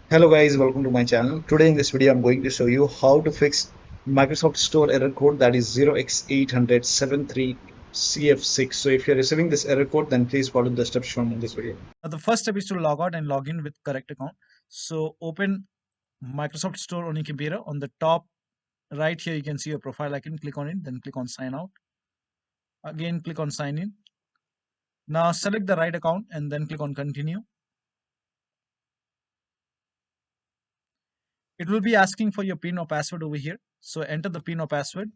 Hello guys, welcome to my channel. Today in this video I'm going to show you how to fix Microsoft Store error code that is 0x80073CF6. So if you're receiving this error code, then please follow the steps shown in this video. Now the first step is to log out and log in with correct account. So open Microsoft Store on your computer. On the top right here you can see your profile icon. Click on it, then click on sign out. Again click on sign in. Now select the right account and then click on continue. It will be asking for your PIN or password over here. So enter the PIN or password.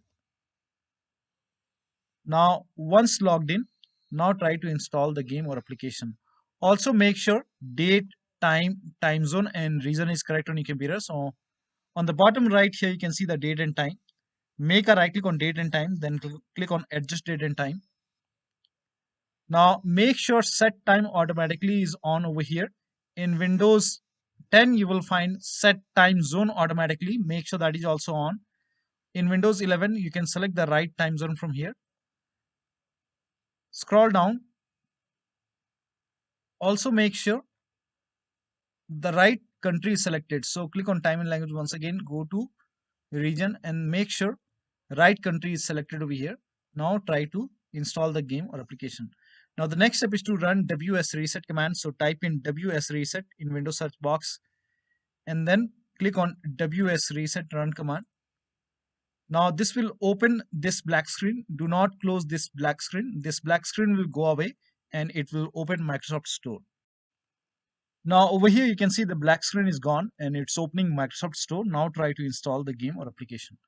Now once logged in, now try to install the game or application. Also make sure date, time zone and region is correct on your computer. So on the bottom right here you can see the date and time. Make a right click on date and time, then click on adjust date and time. Now make sure set time automatically is on over here. In Windows 10 you will find set time zone automatically. Make sure that is also on. In Windows 11 you can select the right time zone from here. Scroll down. Also make sure the right country is selected. So click on time and language once again, go to region and make sure right country is selected over here. Now try to install the game or application. Now the next step is to run WSRESET command. So type in WSRESET in Windows search box and then click on WSRESET run command. Now this will open this black screen. Do not close this black screen. This black screen will go away and it will open Microsoft Store. Now over here you can see the black screen is gone and it's opening Microsoft Store. Now try to install the game or application.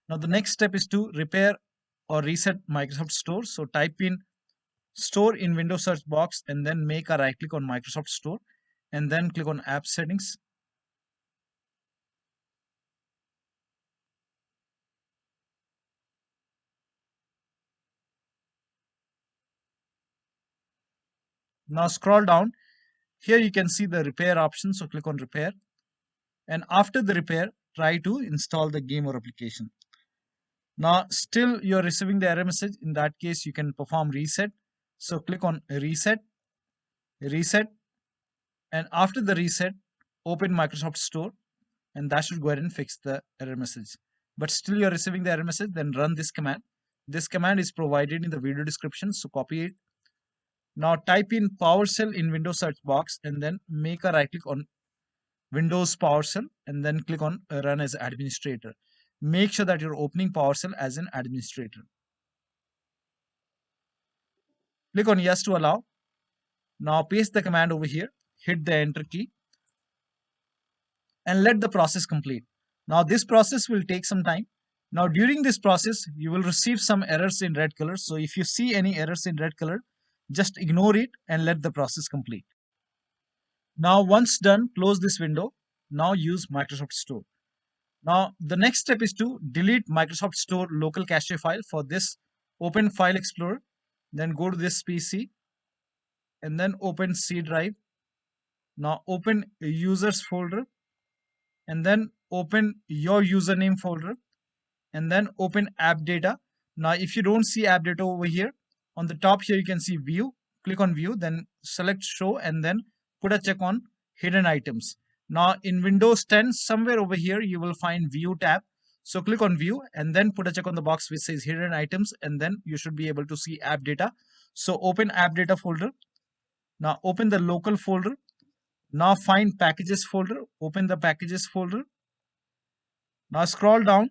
Now the next step is to repair or reset Microsoft Store. So type in Store in Windows search box and then make a right click on Microsoft Store and then click on App Settings. Now scroll down. Here you can see the repair option. So click on Repair. And after the repair, try to install the game or application. Now still you're receiving the error message. In that case, you can perform reset. So click on Reset, Reset. And after the reset, open Microsoft Store and that should go ahead and fix the error message. But still you're receiving the error message, then run this command. This command is provided in the video description, so copy it. Now type in PowerShell in Windows search box and then make a right click on Windows PowerShell and then click on Run as Administrator. Make sure that you're opening PowerShell as an administrator. Click on Yes to allow. Now paste the command over here, hit the Enter key and let the process complete. Now this process will take some time. Now during this process, you will receive some errors in red color. So if you see any errors in red color, just ignore it and let the process complete. Now once done, close this window. Now use Microsoft Store. Now the next step is to delete Microsoft Store local cache file. For this, open File Explorer, then go to this PC and then open C drive. Now open users folder and then open your username folder and then open AppData. Now if you don't see AppData over here, on the top here you can see view. Click on view, then select show and then put a check on hidden items. Now in Windows 10, somewhere over here you will find view tab. So click on view and then put a check on the box which says hidden items and then you should be able to see AppData. So open AppData folder. Now open the local folder. Now find packages folder. Open the packages folder. Now scroll down.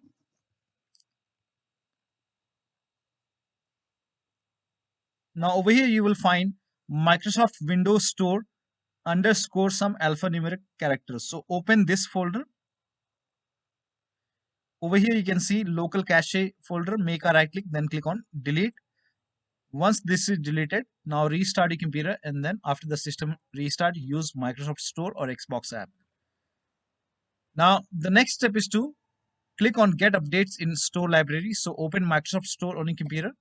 Now over here you will find Microsoft Windows Store underscore some alphanumeric characters. So open this folder. Over here you can see local cache folder. Make a right click, then click on delete. Once this is deleted, now restart your computer and then after the system restart, use Microsoft Store or Xbox app. Now the next step is to click on Get Updates in Store Library. So open Microsoft Store on your computer.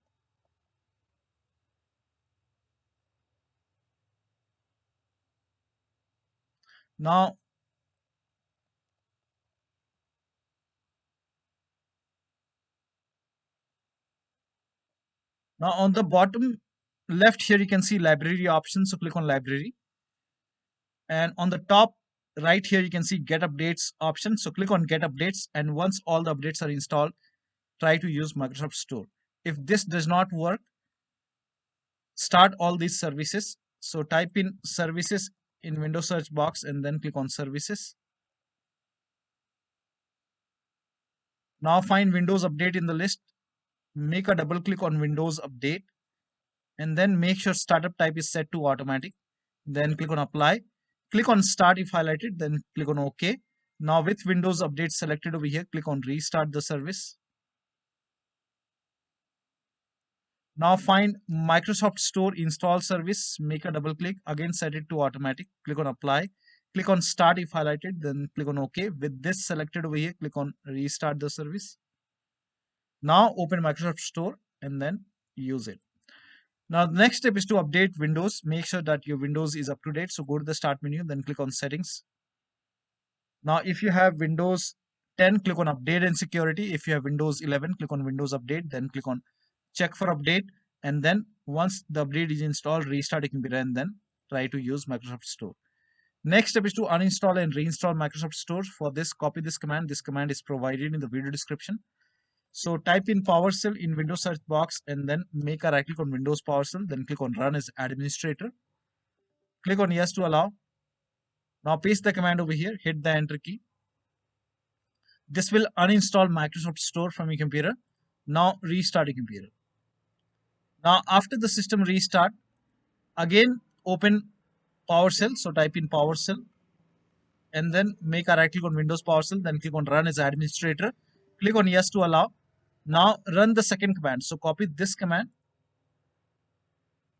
Now on the bottom left here you can see library options. So click on library and on the top right here you can see Get Updates option. So click on Get Updates, and once all the updates are installed, try to use Microsoft Store. If this does not work, start all these services. So type in services in Windows search box and then click on services. Now find Windows Update in the list. Make a double click on Windows Update and then make sure startup type is set to automatic. Then click on apply. Click on start if highlighted, then click on OK. Now with Windows Update selected over here, click on restart the service. Now find Microsoft Store install service, make a double click, again set it to automatic, click on apply, click on start if highlighted, then click on OK. With this selected over here, click on restart the service. Now open Microsoft Store and then use it. Now the next step is to update Windows. Make sure that your Windows is up to date. So go to the start menu, then click on settings. Now if you have Windows 10, click on update and security. If you have Windows 11, click on Windows update, then click on check for update, and then once the update is installed, restart your computer and then try to use Microsoft Store. Next step is to uninstall and reinstall Microsoft Store. For this, copy this command. This command is provided in the video description. So type in PowerShell in Windows search box and then make a right click on Windows PowerShell, then click on run as administrator. Click on yes to allow. Now paste the command over here, hit the enter key. This will uninstall Microsoft Store from your computer. Now restart your computer. Now after the system restart, again open PowerShell. So type in PowerShell and then make a right click on Windows PowerShell, then click on run as administrator. Click on yes to allow. Now run the second command. So copy this command,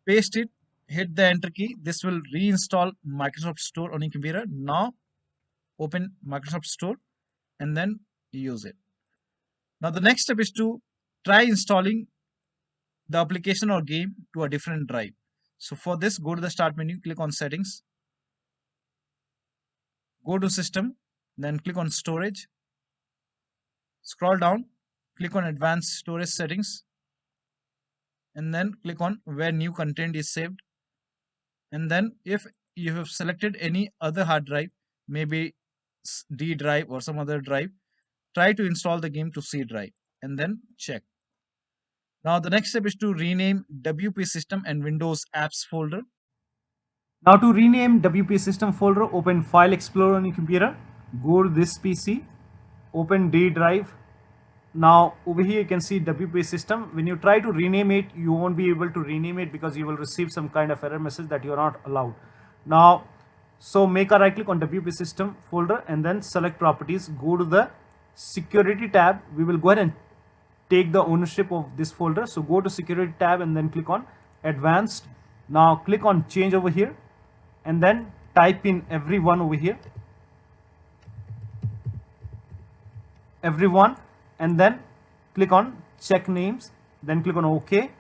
paste it, hit the enter key. This will reinstall Microsoft Store on your computer. Now open Microsoft Store and then use it. Now the next step is to try installing the application or game to a different drive. So for this, go to the start menu, click on settings, go to system, then click on storage, scroll down, click on advanced storage settings, and then click on where new content is saved. And then if you have selected any other hard drive, maybe D drive or some other drive, try to install the game to C drive and then check. Now the next step is to rename WP system and Windows apps folder. Now to rename WP system folder, open File Explorer on your computer, go to this PC, open D drive. Now over here you can see WP system. When you try to rename it, you won't be able to rename it because you will receive some kind of error message that you are not allowed. Now, so make a right click on WP system folder and then select properties, go to the security tab. We will go ahead and take the ownership of this folder. So go to security tab and then click on advanced. Now click on change over here and then type in everyone over here, everyone, and then click on check names, then click on OK.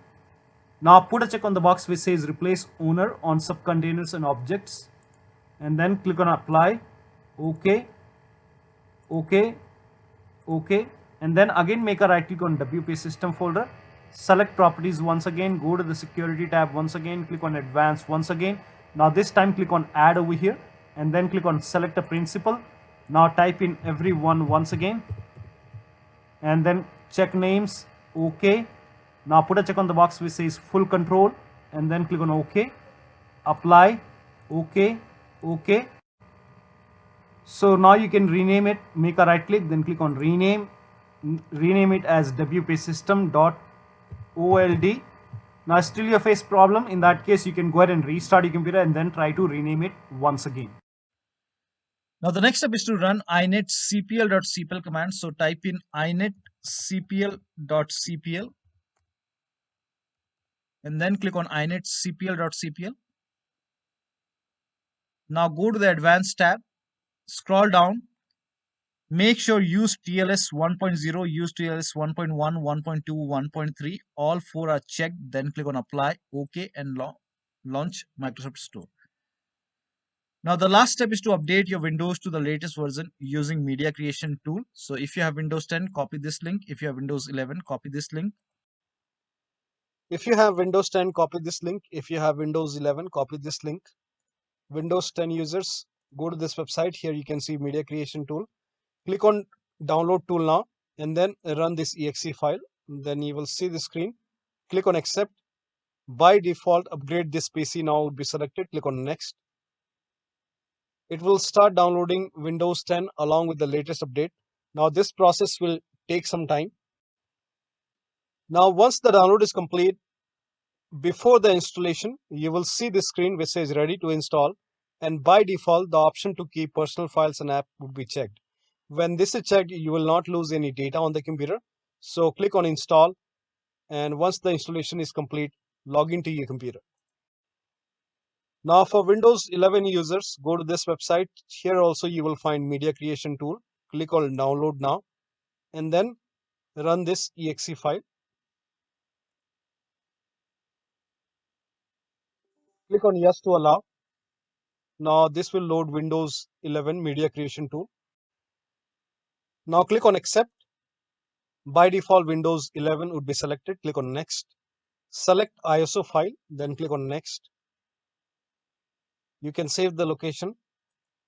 Now put a check on the box which says replace owner on subcontainers and objects, and then click on apply, OK, OK, OK, and then again make a right click on WP system folder, select properties once again, go to the security tab once again, click on advanced once again. Now this time click on add over here and then click on select a principal. Now type in everyone once again and then check names, OK. Now put a check on the box which says full control and then click on OK, apply, OK, OK. So now you can rename it, make a right click, then click on rename it as WP system.old. Now still you face problem. In that case, you can go ahead and restart your computer and then try to rename it once again. Now the next step is to run inetcpl.cpl command. So type in inetcpl.cpl and then click on inetcpl.cpl. Now go to the advanced tab, scroll down, make sure use TLS 1.0, use TLS 1.1, 1.2, 1.3, all four are checked, then click on apply, OK, and launch Microsoft Store. Now the last step is to update your Windows to the latest version using media creation tool. So if you have Windows 10, copy this link. If you have Windows 11, copy this link. If you have Windows 10, copy this link. If you have Windows 11, copy this link. Windows 10 users, go to this website. Here you can see media creation tool. Click on download tool now and then run this exe file. Then you will see the screen. Click on accept. By default, upgrade this PC now would be selected. Click on next. It will start downloading Windows 10 along with the latest update. Now this process will take some time. Now once the download is complete, before the installation, you will see the screen which says ready to install, and by default the option to keep personal files and app would be checked. When this is checked, you will not lose any data on the computer. So click on install, and once the installation is complete, log into your computer. Now for Windows 11 users, go to this website. Here also you will find media creation tool. Click on download now and then run this exe file. Click on yes to allow. Now this will load Windows 11 media creation tool. Now click on accept. By default Windows 11 would be selected. Click on next. Select ISO file, then click on next. You can save the location.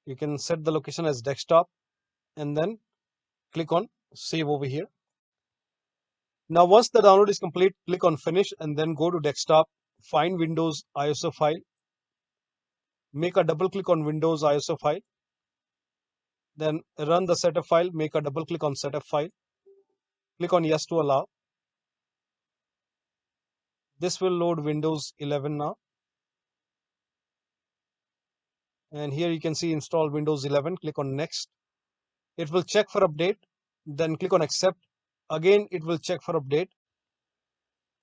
You can set the location as desktop and then click on save over here. Now once the download is complete, click on finish and then go to desktop, find Windows ISO file, make a double click on Windows ISO file, then run the setup file, make a double click on setup file, click on yes to allow. This will load Windows 11 now. And here you can see install Windows 11, click on next. It will check for update, then click on accept. Again, it will check for update.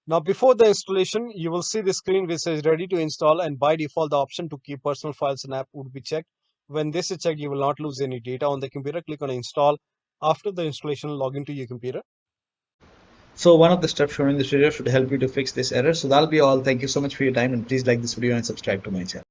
Now before the installation, you will see the screen which says ready to install, and by default the option to keep personal files and app would be checked. When this is checked, you will not lose any data on the computer. Click on install. After the installation, log into your computer. So one of the steps shown in this video should help you to fix this error. So that'll be all. Thank you so much for your time, and please like this video and subscribe to my channel.